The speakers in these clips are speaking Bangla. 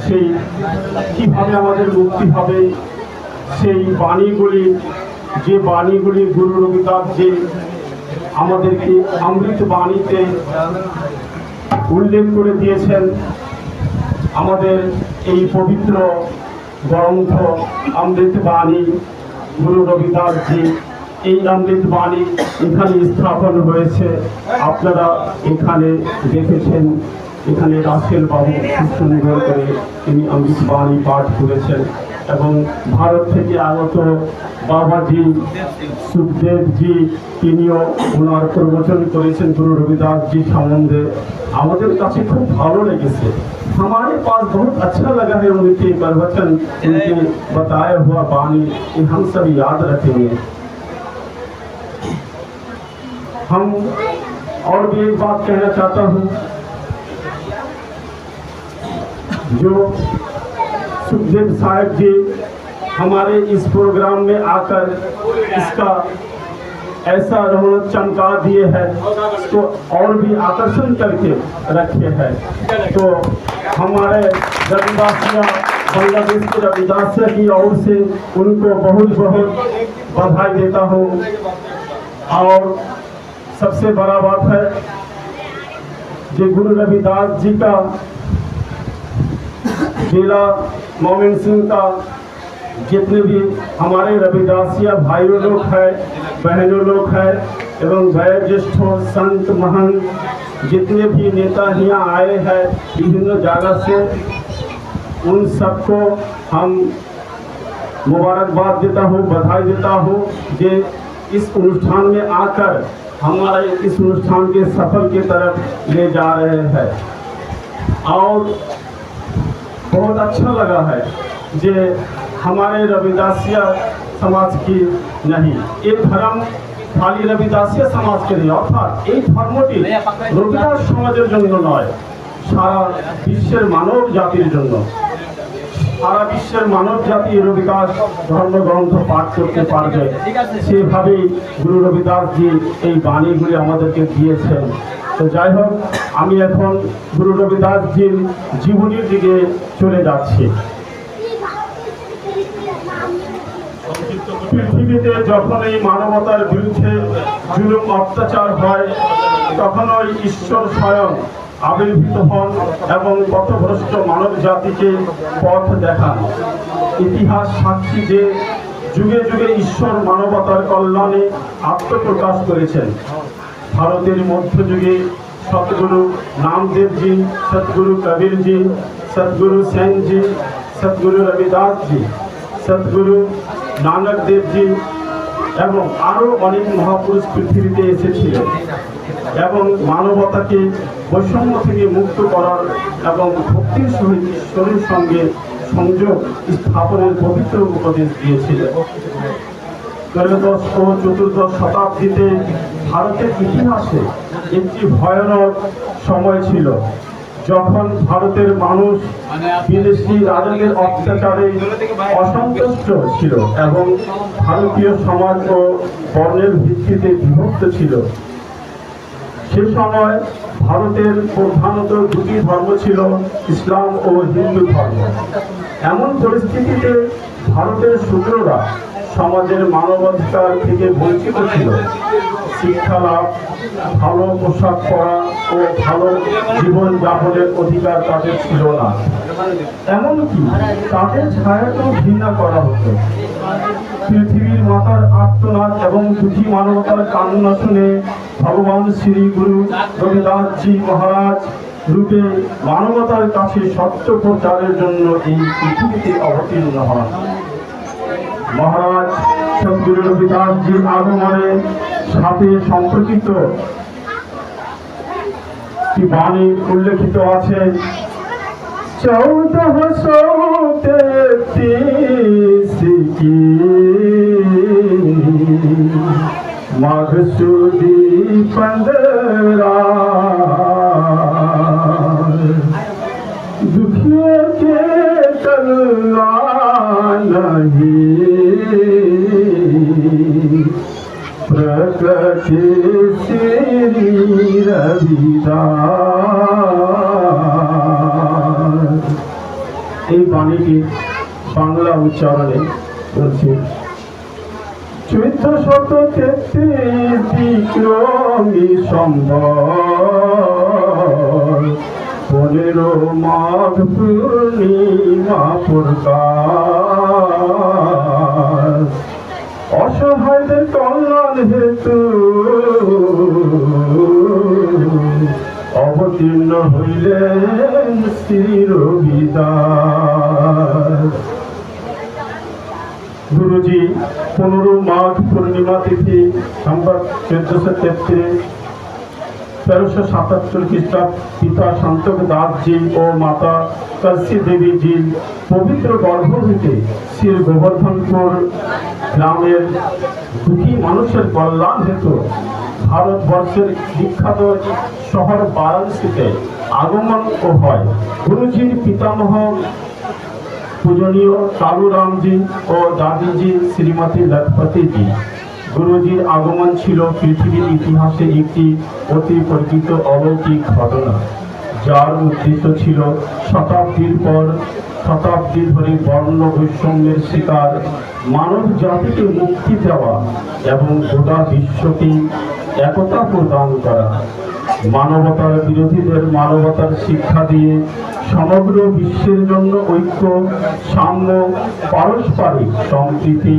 সেই কীভাবে আমাদের মুক্তি হবে, সেই বাণীগুলি, যে বাণীগুলি গুরু রবিদাস যে আমাদেরকে অমৃত বাণীতে উল্লেখ করে দিয়েছেন। আমাদের এই পবিত্র গ্রন্থ অমৃত বাণী গুরু রবিদাস জি, এই অমৃত বাণী এখানে স্থাপন হয়েছে। আপনারা এখানে দেখেছেন, এখানে রাসেল বাবু খুব সুন্দর করে তিনি অমৃত বাণী পাঠ করেছেন এবং ভারত থেকে আগত বাবাজি সুখদেব জি তিনিও ওনার প্রবচন করেছেন গুরু रविदास जी সম্বন্ধে। আমাদের কাছে খুব ভালো লেগেছে। हमारे पास बहुत अच्छा लगा है उनके प्रवचन, उनके बताया हुआ वाणी हम सब याद रखेंगे। हम और भी एक बात कहना चाहता हूँ, जो सुखदेव साहब जी हमारे इस प्रोग्राम में आकर इसका ऐसा रौनक चमका दिए हैं, तो और भी आकर्षण करके रखे हैं। तो हमारे रविदासिया, बांग्लादेश के रविदासिया की ओर से उनको बहुत बहुत बधाई देता हूँ। और सबसे बड़ा बात है कि गुरु रविदास जी का जिला मोमिन सिंह का जितने भी हमारे रविदासिया भाइयों लोग हैं, बहनों लोग हैं एवं वयोज्येष्ठ संत महंत जितने भी नेता यहाँ आए हैं विभिन्न जगह से, उन सबको हम मुबारकबाद देता हूँ, बधाई देता हूँ कि इस अनुष्ठान में आकर हमारे इस अनुष्ठान के सफल की तरफ ले जा रहे हैं। और बहुत अच्छा लगा है कि हमारे रविदासिया समाज की नहीं, ये धर्म खाली रविदासिया समाज के नहीं, अर्थात এই ধর্মটি রবিদাস সমাজের জন্য নয়, সারা বিশ্বের মানব জাতির জন্য। সারা বিশ্বের মানব জাতি রবিদাস ধর্মগ্রন্থ পাঠ করতে পারবে, সেভাবেই গুরু রবিদাস জি এই বাণীগুলি আমাদেরকে দিয়েছেন। তো যাই হোক, আমি এখন গুরু রবিদাস জির জীবনীর দিকে চলে যাচ্ছি। পৃথিবীতে যখন এই মানবতার বিরুদ্ধে জুলুম অত্যাচার হয়, তখন ওই ঈশ্বর স্বয়ং আবির্ভূত হন এবং পথভ্রষ্ট মানব জাতিকে পথ দেখান। ইতিহাস সাক্ষী যে যুগে যুগে ঈশ্বর মানবতার কল্যাণে আত্মপ্রকাশ করেছেন। ভারতের মধ্যযুগে সতগুরু নামদেব জি, সতগুরু কবির জি, সতগুরু সেন জি, সতগুরু রবিদাস জি, সতগুরু নানক দেব জি এবং আরও অনেক মহাপুরুষ পৃথিবীতে এসেছিলেন এবং মানবতাকে বৈষম্য থেকে মুক্ত করার এবং ভক্তির সহিত ঈশ্বরের সঙ্গে সংযোগ স্থাপনের পবিত্র উপদেশ দিয়েছিলেন। ত্রয়োদশ ও চতুর্দশ শতাব্দীতে ভারতের ইতিহাসে একটি ভয়ানক সময় ছিল, যখন ভারতের মানুষ বিদেশি রাজাদের অত্যাচারে অসন্তুষ্ট ছিল এবং ভারতীয় সমাজ ও বর্ণের ভিত্তিতে বিভক্ত ছিল। সে সময় ভারতের প্রধানত দুটি ধর্ম ছিল, ইসলাম ও হিন্দু ধর্ম। এমন পরিস্থিতিতে ভারতের শূদ্ররা সমাজের মানবাধিকার থেকে বঞ্চিত ছিল। শিক্ষা লাভ, ভালো পোশাক পরা ও ভালো জীবন যাপনের অধিকার তাদের ছিল না। এমনকি তাদের ছায়াকেও ঘৃণা করা হতো। পৃথিবীর মাতার আর্তনাদ এবং দুঃখী মানবতার কান্না শুনে ভগবান শ্রী গুরু রবিদাস জি মহারাজ রূপে মানবতার কাছে সত্য প্রচারের জন্য এই পৃথিবীতে অবতীর্ণ হন। মহারাজ সদ্গুরু রবিদাস জির আগমনে সাথে সম্পর্কিত বাণী উল্লেখিত আছে। 1433 की माघ सुदी 15 दुखियों के कल्याण नहीं प्रकटे श्री रविदास। এই বাণীটি বাংলা উচ্চারণে বলছি। 1433 বিক্রমী সম্বৎ 15 মাঘ পূর্ণিমা প্রকাশ অসহায়দের কল্যাণ হেতু অবতীর্ণ হইলেন শ্রী রবিদাস। গুরুজি 15 মাঘ পূর্ণিমা তিথি সম্বৎ 1433 1377 খ্রিস্টাব্দ পিতা সন্তোষ দাসজি ও মাতা কলসী দেবীজি পবিত্র গর্ভ হইতে শ্রী গোবর্ধনপুর গ্রামের দুঃখী মানুষের কল্যাণ হেতু ভারতবর্ষের বিখ্যাত শহর বারাণসীতে আগমন ও হয়। গুরুজির পিতামহ পূজনীয় কালুরামজি ও দাদিজি শ্রীমতী লখপতিজি। গুরুজির আগমন ছিল পৃথিবীর ইতিহাসে একটি অতি পরিচিত অলৌকিক ঘটনা, যার উদ্দেশ্য ছিল শতাব্দীর পর শতাব্দী ধরে বর্ণ বৈষম্যের শিকার মানব জাতিকে মুক্তি দেওয়া এবং গোটা বিশ্বকে একতা প্রদান করা। মানবতার বিরোধীদের মানবতার শিক্ষা দিয়ে সমগ্র বিশ্বের জন্য ঐক্য, সাম্য, পারস্পরিক সম্প্রীতি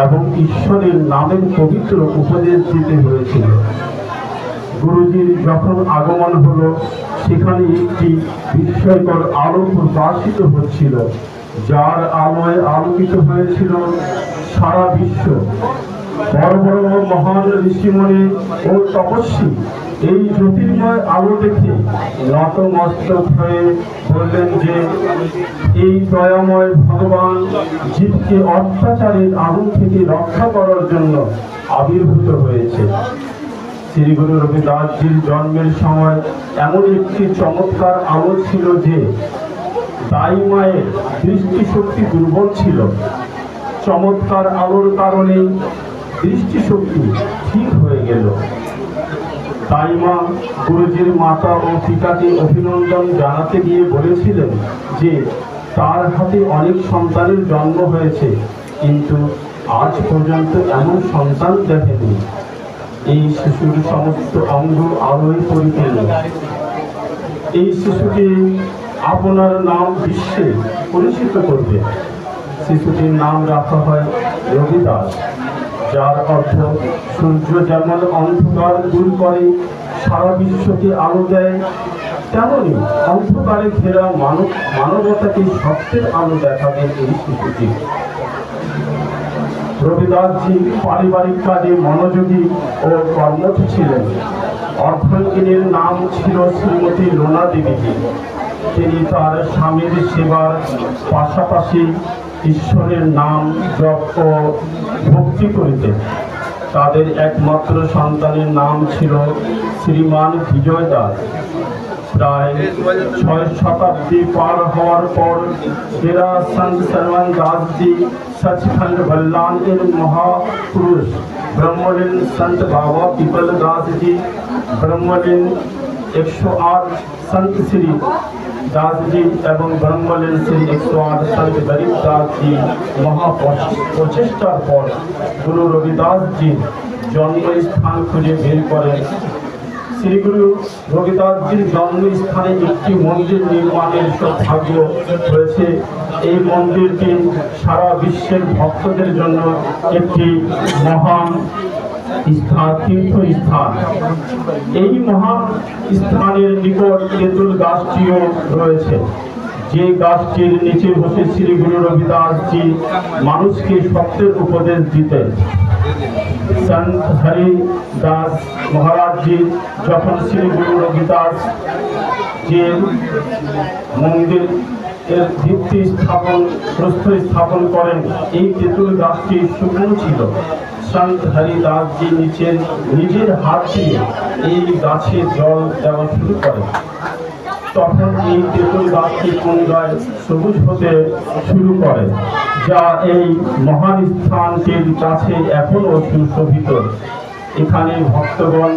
এবং ঈশ্বরের নামের পবিত্র উপদেশ দিতে হয়েছিল। গুরুজির যখন আগমন হলো, সেখানে একটি বিস্ময়কর আলো প্রকাশিত হচ্ছিল, যার আলোয় আলোকিত হয়েছিল সারা বিশ্ব। বড় বড় মহান ঋষিমণি ও তপস্বী এই জ্যোতির্ময় আলো দেখে নতমস্তক হয়ে বললেন যে এই দয়াময় ভগবান জীবকে অত্যাচারের আগুন থেকে রক্ষা করার জন্য আবির্ভূত হয়েছে। শ্রী গুরু রবিদাসজির জন্মের সময় এমন একটি চমৎকার আলো ছিল যে দাই মায়ের দৃষ্টিশক্তি দুর্বল ছিল। চমৎকার আলোর কারণে দৃষ্টিশক্তি ঠিক হয়ে গেল। তাই মা গুরুজির মাতা ও পিতাকে অভিনন্দন জানাতে গিয়ে বলেছিলেন যে তার হাতে অনেক সন্তানের জন্ম হয়েছে, কিন্তু আজ পর্যন্ত এমন সন্তান দেখেনি। এই শিশুর সমস্ত অঙ্গ আলোয় পরিপূর্ণ। এই শিশুটি আপনার নাম বিশ্বে পরিচিত করবে। শিশুটির নাম রাখা হয় রবিদাস, যার অর্থ সূর্য যেমন অন্ধকার দূর করে সারা বিশ্বকে আলো দেয়, তেমনি অন্ধকারে ঘেরা মানবতাকে সত্যের আলো দেখাবে এই শিশুটি। রবিদাসজি পারিবারিক কাজে মনোযোগী ও কর্মঠ ছিলেন। অর্ধাঙ্গিনীর নাম ছিল শ্রীমতী লোনা দেবীজি। তিনি তার স্বামীর সেবার পাশাপাশি ঈশ্বরের নাম জপ ও ভক্তি করিতেন। তাদের একমাত্র সন্তানের নাম ছিল শ্রীমান বিজয় দাস। প্রায় 6 শতাব্দী পার হওয়ার পর এরা সন্ত সরবন দাসজি सचखंड बल्लान के महापुरुष ब्रह्मलीन संत बाबा पीपल दास जी, ब्रह्मलीन 108 संत श्री दास जी एवं ब्रह्मलीन श्री 108 संत गरीब दास जी महाप्रचेष्टार पर गुरु रविदास जी जन्म स्थान खुঁজে বের করেন। শ্রী গুরু রবিদাসজির জন্মস্থানে একটি মন্দির নির্মাণের সৌভাগ্য হয়েছে। এই মন্দিরটি সারা বিশ্বের ভক্তদের জন্য একটি মহান স্থান, তীর্থস্থান। এই মহান স্থানের নিকট তেঁতুল গাছটিও রয়েছে, যে গাছটির নিচে বসে শ্রী গুরু রবিদাসজি মানুষকে সত্যের উপদেশ দিতেন। संत हरिदास महाराज जी যখন শ্রী গুরু রবিদাস যে মন্দির এর ভিত্তি স্থাপন প্রস্তর স্থাপন করেন, এই তেঁতুল গাছটি শুকনো ছিল। সন্ত হরিদাস জি নিজের হাত দিয়ে এই গাছে জল দেওয়া শুরু করেন। তখন এই তেঁতুল গাছটি পুনরায় সবুজ হতে শুরু করে, যা এই মহান স্থানটির কাছে এখনো সুশোভিত। এখানে ভক্তগণ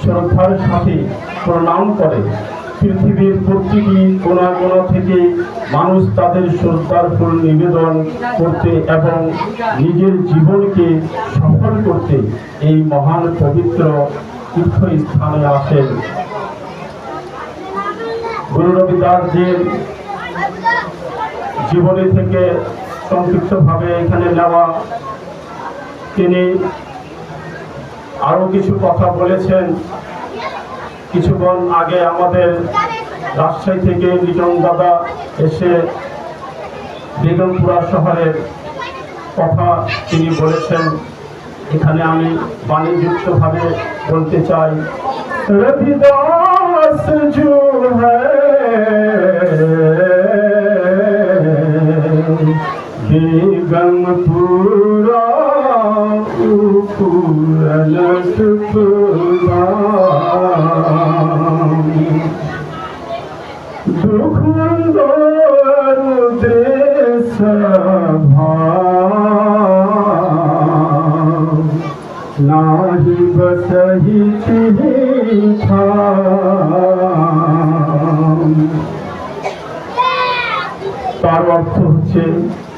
শ্রদ্ধার সাথে প্রণাম করে। পৃথিবীর প্রতিটি কোণা কোণা থেকে মানুষ তাদের শ্রদ্ধার ফুল নিবেদন করতে এবং নিজের জীবনকে সফল করতে এই মহান পবিত্র তীর্থস্থানে আসেন। গুরু রবিদাসজির জীবনী থেকে সংক্ষিপ্তভাবে এখানে নেওয়া, তিনি আরো কিছু কথা বলেছেন। কিছুক্ষণ আগে আমাদের রাজশাহী থেকে লিটন দাদা এসে বেগমপুরা শহরের কথা তিনি বলেছেন, এখানে আমি বাণীযুক্তভাবে বলতে চাই। রবিদাস जो है बेगमपुरा नाही बसही था। তার অর্থ হচ্ছে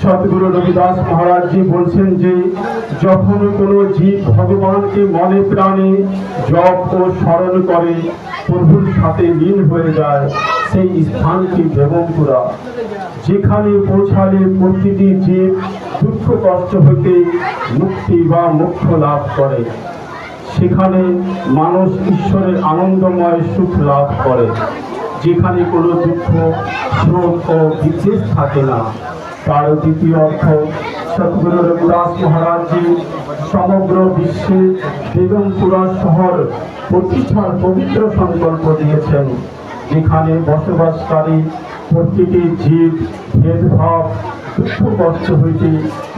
সদ্গুরু রবিদাস মহারাজজি বলছেন যে যখন কোনো জীব ভগবানকে মনে প্রাণে জপ ও স্মরণ করে প্রভুর সাথে লীন হয়ে যায়, সেই স্থানটি বেগমপুরা, যেখানে পৌঁছালে প্রতিটি জীব দুঃখ কষ্ট হইতে মুক্তি বা মোক্ষ লাভ করে। সেখানে মানুষ ঈশ্বরের আনন্দময় সুখ লাভ করে, যেখানে কোনো দুঃখ শোক ও বিদ্বেষ থাকে না। তার দ্বিতীয় অর্থ, সদ্গুরু রবিদাস মহারাজজি সমগ্র বিশ্বে বেগমপুরা শহর প্রতিষ্ঠার পবিত্র সংকল্প দিয়েছেন, যেখানে বসবাসকারী প্রতিটি জীব ভেদভাব দুঃখ কষ্ট হইতে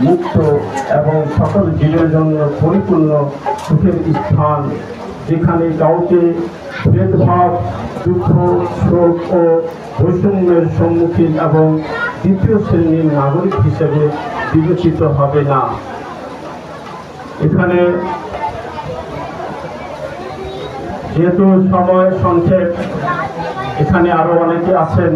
মুক্ত এবং সকল জীবের জন্য পরিপূর্ণ সুখের স্থান, যেখানে কাউকে ভেদভাব দুঃখ শোক ও বৈষম্যের সম্মুখীন এবং দ্বিতীয় শ্রেণীর নাগরিক হিসেবে বিবেচিত হবে না। এখানে যেহেতু সময় সংক্ষেপ, এখানে আরো অনেকে আছেন।